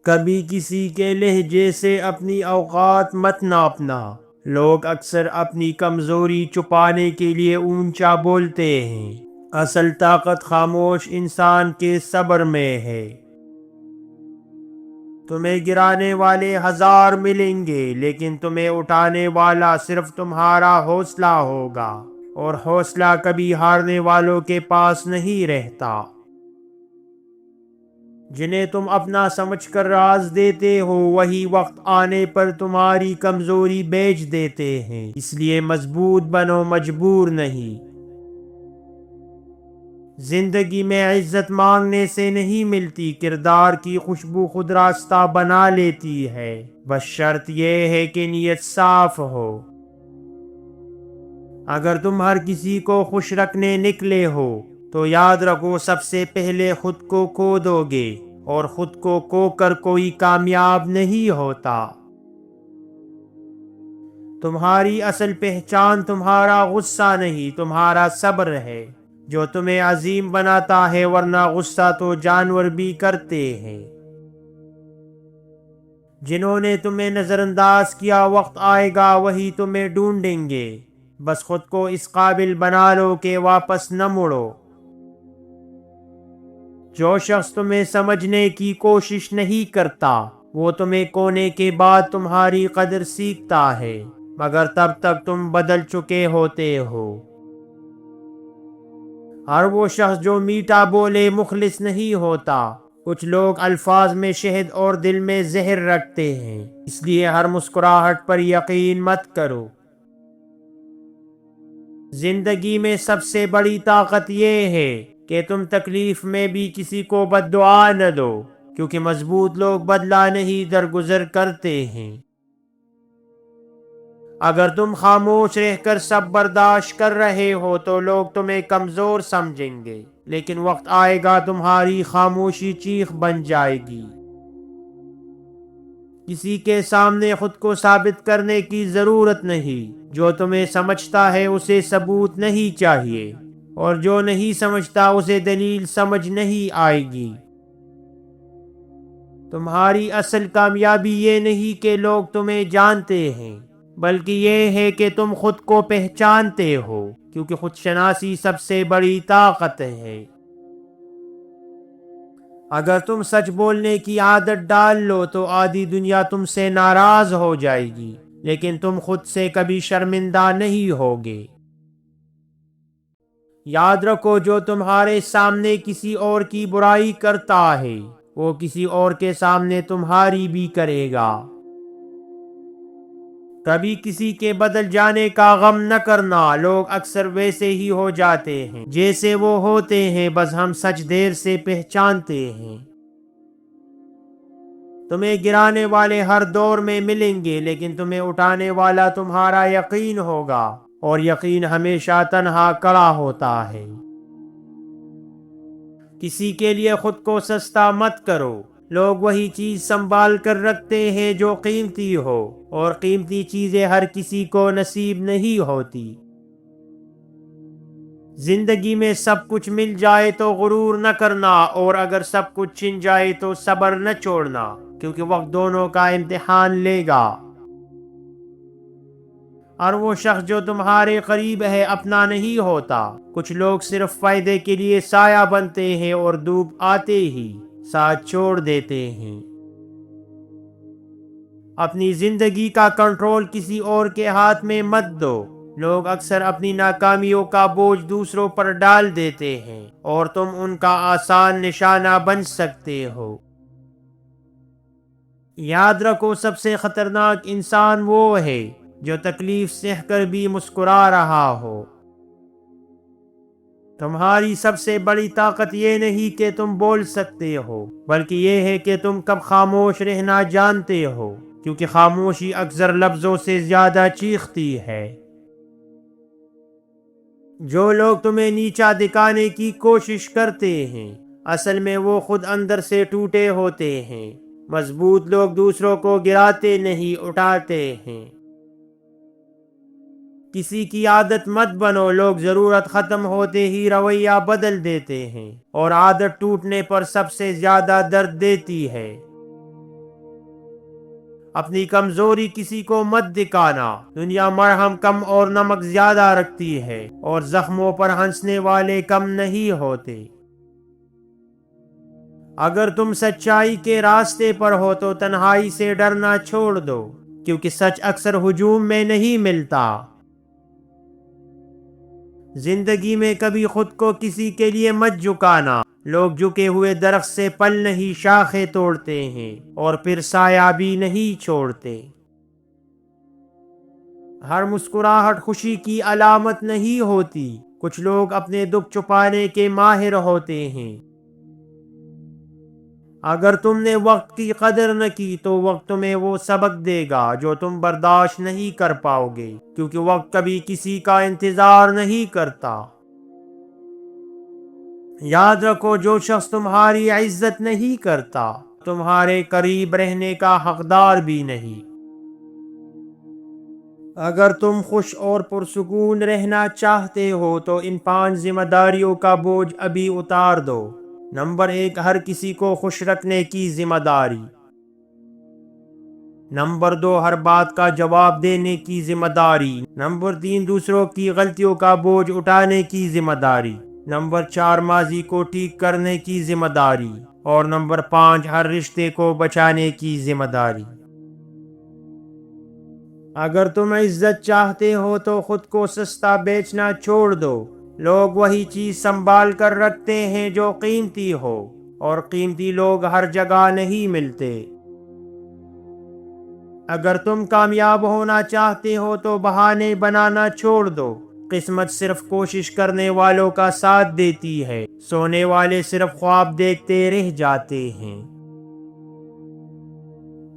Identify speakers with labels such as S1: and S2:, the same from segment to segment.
S1: کبھی کسی کے لہجے سے اپنی اوقات مت ناپنا۔ لوگ اکثر اپنی کمزوری چھپانے کے لیے اونچا بولتے ہیں۔ اصل طاقت خاموش انسان کے صبر میں ہے۔ تمہیں گرانے والے ہزار ملیں گے، لیکن تمہیں اٹھانے والا صرف تمہارا حوصلہ ہوگا، اور حوصلہ کبھی ہارنے والوں کے پاس نہیں رہتا۔ جنہیں تم اپنا سمجھ کر راز دیتے ہو، وہی وقت آنے پر تمہاری کمزوری بیچ دیتے ہیں۔ اس لیے مضبوط بنو، مجبور نہیں۔ زندگی میں عزت مانگنے سے نہیں ملتی، کردار کی خوشبو خود راستہ بنا لیتی ہے۔ بس شرط یہ ہے کہ نیت صاف ہو۔ اگر تم ہر کسی کو خوش رکھنے نکلے ہو تو یاد رکھو، سب سے پہلے خود کو کھو دو گے، اور خود کو کھو کر کوئی کامیاب نہیں ہوتا۔ تمہاری اصل پہچان تمہارا غصہ نہیں، تمہارا صبر ہے، جو تمہیں عظیم بناتا ہے، ورنہ غصہ تو جانور بھی کرتے ہیں۔ جنہوں نے تمہیں نظر انداز کیا، وقت آئے گا وہی تمہیں ڈھونڈیں گے۔ بس خود کو اس قابل بنا لو کہ واپس نہ مڑو۔ جو شخص تمہیں سمجھنے کی کوشش نہیں کرتا، وہ تمہیں کھونے کے بعد تمہاری قدر سیکھتا ہے، مگر تب تک تم بدل چکے ہوتے ہو۔ ہر وہ شخص جو میٹھا بولے مخلص نہیں ہوتا۔ کچھ لوگ الفاظ میں شہد اور دل میں زہر رکھتے ہیں، اس لیے ہر مسکراہٹ پر یقین مت کرو۔ زندگی میں سب سے بڑی طاقت یہ ہے کہ تم تکلیف میں بھی کسی کو بد دعا نہ دو، کیونکہ مضبوط لوگ بدلہ نہیں درگزر کرتے ہیں۔ اگر تم خاموش رہ کر سب برداشت کر رہے ہو تو لوگ تمہیں کمزور سمجھیں گے، لیکن وقت آئے گا تمہاری خاموشی چیخ بن جائے گی۔ کسی کے سامنے خود کو ثابت کرنے کی ضرورت نہیں۔ جو تمہیں سمجھتا ہے اسے ثبوت نہیں چاہیے، اور جو نہیں سمجھتا اسے دلیل سمجھ نہیں آئے گی۔ تمہاری اصل کامیابی یہ نہیں کہ لوگ تمہیں جانتے ہیں، بلکہ یہ ہے کہ تم خود کو پہچانتے ہو، کیونکہ خود شناسی سب سے بڑی طاقت ہے۔ اگر تم سچ بولنے کی عادت ڈال لو تو آدھی دنیا تم سے ناراض ہو جائے گی، لیکن تم خود سے کبھی شرمندہ نہیں ہوگے۔ یاد رکھو، جو تمہارے سامنے کسی اور کی برائی کرتا ہے، وہ کسی اور کے سامنے تمہاری بھی کرے گا۔ کبھی کسی کے بدل جانے کا غم نہ کرنا، لوگ اکثر ویسے ہی ہو جاتے ہیں جیسے وہ ہوتے ہیں، بس ہم سچ دیر سے پہچانتے ہیں۔ تمہیں گرانے والے ہر دور میں ملیں گے، لیکن تمہیں اٹھانے والا تمہارا یقین ہوگا، اور یقین ہمیشہ تنہا کھڑا ہوتا ہے۔ کسی کے لیے خود کو سستا مت کرو۔ لوگ وہی چیز سنبھال کر رکھتے ہیں جو قیمتی ہو، اور قیمتی چیزیں ہر کسی کو نصیب نہیں ہوتی۔ زندگی میں سب کچھ مل جائے تو غرور نہ کرنا، اور اگر سب کچھ چھن جائے تو صبر نہ چھوڑنا، کیونکہ وقت دونوں کا امتحان لے گا۔ اور وہ شخص جو تمہارے قریب ہے اپنا نہیں ہوتا۔ کچھ لوگ صرف فائدے کے لیے سایہ بنتے ہیں، اور دھوپ آتے ہی ساتھ چھوڑ دیتے ہیں۔ اپنی زندگی کا کنٹرول کسی اور کے ہاتھ میں مت دو۔ لوگ اکثر اپنی ناکامیوں کا بوجھ دوسروں پر ڈال دیتے ہیں، اور تم ان کا آسان نشانہ بن سکتے ہو۔ یاد رکھو، سب سے خطرناک انسان وہ ہے جو تکلیف سہ کر بھی مسکرا رہا ہو۔ تمہاری سب سے بڑی طاقت یہ نہیں کہ تم بول سکتے ہو، بلکہ یہ ہے کہ تم کب خاموش رہنا جانتے ہو، کیونکہ خاموشی اکثر لفظوں سے زیادہ چیختی ہے۔ جو لوگ تمہیں نیچا دکھانے کی کوشش کرتے ہیں، اصل میں وہ خود اندر سے ٹوٹے ہوتے ہیں۔ مضبوط لوگ دوسروں کو گراتے نہیں، اٹھاتے ہیں۔ کسی کی عادت مت بنو۔ لوگ ضرورت ختم ہوتے ہی رویہ بدل دیتے ہیں، اور عادت ٹوٹنے پر سب سے زیادہ درد دیتی ہے۔ اپنی کمزوری کسی کو مت دکھانا، دنیا مرہم کم اور نمک زیادہ رکھتی ہے، اور زخموں پر ہنسنے والے کم نہیں ہوتے۔ اگر تم سچائی کے راستے پر ہو تو تنہائی سے ڈرنا چھوڑ دو، کیونکہ سچ اکثر ہجوم میں نہیں ملتا۔ زندگی میں کبھی خود کو کسی کے لیے مت جھکانا، لوگ جھکے ہوئے درخت سے پل نہیں شاخیں توڑتے ہیں، اور پھر سایہ بھی نہیں چھوڑتے۔ ہر مسکراہٹ خوشی کی علامت نہیں ہوتی، کچھ لوگ اپنے دکھ چھپانے کے ماہر ہوتے ہیں۔ اگر تم نے وقت کی قدر نہ کی تو وقت تمہیں وہ سبق دے گا جو تم برداشت نہیں کر پاؤ گے، کیونکہ وقت کبھی کسی کا انتظار نہیں کرتا۔ یاد رکھو، جو شخص تمہاری عزت نہیں کرتا، تمہارے قریب رہنے کا حقدار بھی نہیں۔ اگر تم خوش اور پرسکون رہنا چاہتے ہو تو ان 5 ذمہ داریوں کا بوجھ ابھی اتار دو۔ نمبر 1، ہر کسی کو خوش رکھنے کی ذمہ داری۔ نمبر 2، ہر بات کا جواب دینے کی ذمہ داری۔ نمبر 3، دوسروں کی غلطیوں کا بوجھ اٹھانے کی ذمہ داری۔ نمبر 4، ماضی کو ٹھیک کرنے کی ذمہ داری۔ اور نمبر 5، ہر رشتے کو بچانے کی ذمہ داری۔ اگر تم عزت چاہتے ہو تو خود کو سستا بیچنا چھوڑ دو۔ لوگ وہی چیز سنبھال کر رکھتے ہیں جو قیمتی ہو، اور قیمتی لوگ ہر جگہ نہیں ملتے۔ اگر تم کامیاب ہونا چاہتے ہو تو بہانے بنانا چھوڑ دو۔ قسمت صرف کوشش کرنے والوں کا ساتھ دیتی ہے، سونے والے صرف خواب دیکھتے رہ جاتے ہیں۔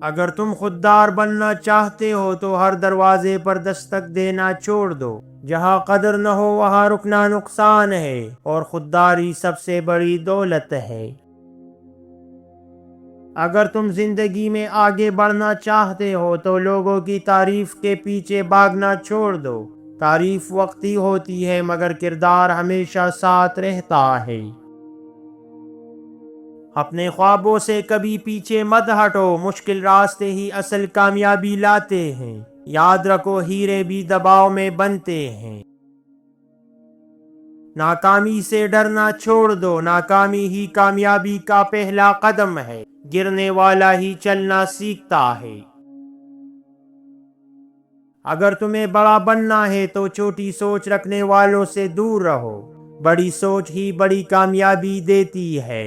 S1: اگر تم خوددار بننا چاہتے ہو تو ہر دروازے پر دستک دینا چھوڑ دو۔ جہاں قدر نہ ہو وہاں رکنا نقصان ہے، اور خودداری سب سے بڑی دولت ہے۔ اگر تم زندگی میں آگے بڑھنا چاہتے ہو تو لوگوں کی تعریف کے پیچھے بھاگنا چھوڑ دو۔ تعریف وقتی ہوتی ہے مگر کردار ہمیشہ ساتھ رہتا ہے۔ اپنے خوابوں سے کبھی پیچھے مت ہٹو، مشکل راستے ہی اصل کامیابی لاتے ہیں۔ یاد رکھو، ہیرے بھی دباؤ میں بنتے ہیں۔ ناکامی سے ڈرنا چھوڑ دو، ناکامی ہی کامیابی کا پہلا قدم ہے۔ گرنے والا ہی چلنا سیکھتا ہے۔ اگر تمہیں بڑا بننا ہے تو چھوٹی سوچ رکھنے والوں سے دور رہو، بڑی سوچ ہی بڑی کامیابی دیتی ہے۔